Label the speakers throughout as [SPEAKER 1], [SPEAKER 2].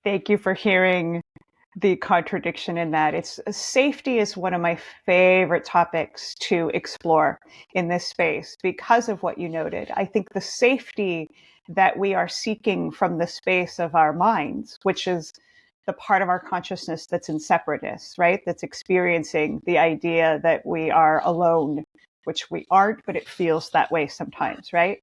[SPEAKER 1] Thank you for hearing the contradiction in that. It's safety is one of my favorite topics to explore in this space because of what you noted. I think the safety that we are seeking from the space of our minds, which is the part of our consciousness that's in separateness, right? That's experiencing the idea that we are alone, which we aren't, but it feels that way sometimes, right?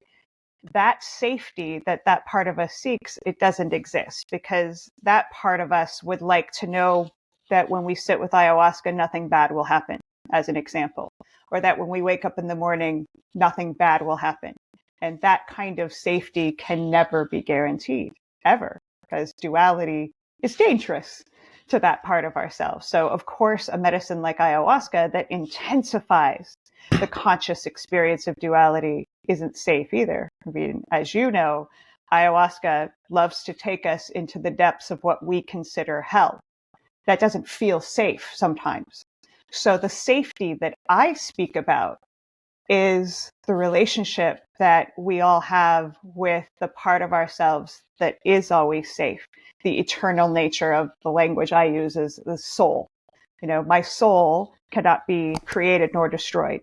[SPEAKER 1] That safety that that part of us seeks, it doesn't exist because that part of us would like to know that when we sit with ayahuasca, nothing bad will happen, as an example, or that when we wake up in the morning, nothing bad will happen. And that kind of safety can never be guaranteed, ever, because duality is dangerous to that part of ourselves. So, of course, a medicine like ayahuasca that intensifies the conscious experience of duality isn't safe either. I mean, as you know, ayahuasca loves to take us into the depths of what we consider hell. That doesn't feel safe sometimes. So the safety that I speak about is the relationship that we all have with the part of ourselves that is always safe. The eternal nature of the language I use is the soul. You know, my soul cannot be created nor destroyed.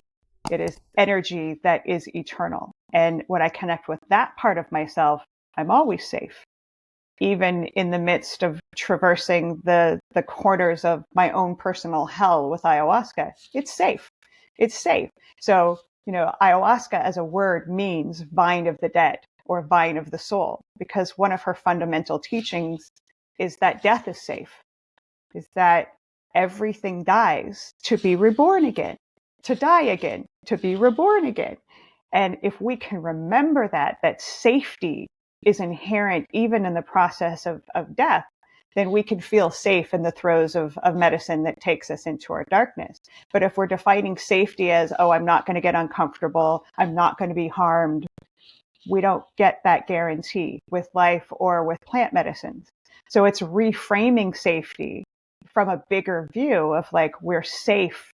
[SPEAKER 1] It is energy that is eternal. And when I connect with that part of myself, I'm always safe. Even in the midst of traversing the corners of my own personal hell with ayahuasca, it's safe. It's safe. So, you know, ayahuasca as a word means vine of the dead or vine of the soul, because one of her fundamental teachings is that death is safe, is that everything dies to be reborn again, to die again, to be reborn again. And if we can remember that safety is inherent even in the process of death, then we can feel safe in the throes of medicine that takes us into our darkness. But if we're defining safety as, oh, I'm not going to get uncomfortable, I'm not going to be harmed, we don't get that guarantee with life or with plant medicines. So it's reframing safety from a bigger view of like, we're safe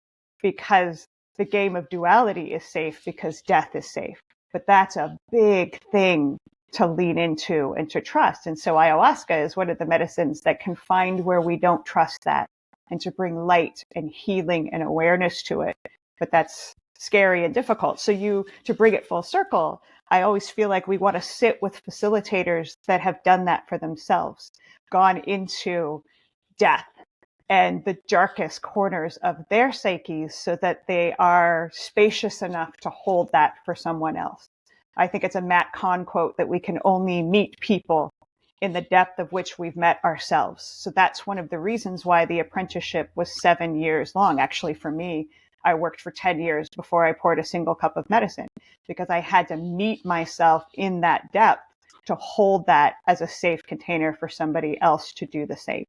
[SPEAKER 1] because the game of duality is safe because death is safe. But that's a big thing to lean into and to trust. And so ayahuasca is one of the medicines that can find where we don't trust that and to bring light and healing and awareness to it. But that's scary and difficult. So to bring it full circle, I always feel like we want to sit with facilitators that have done that for themselves, gone into death and the darkest corners of their psyches so that they are spacious enough to hold that for someone else. I think it's a Matt Kahn quote that we can only meet people in the depth of which we've met ourselves. So that's one of the reasons why the apprenticeship was 7 years long. Actually, for me, I worked for 10 years before I poured a single cup of medicine because I had to meet myself in that depth to hold that as a safe container for somebody else to do the same.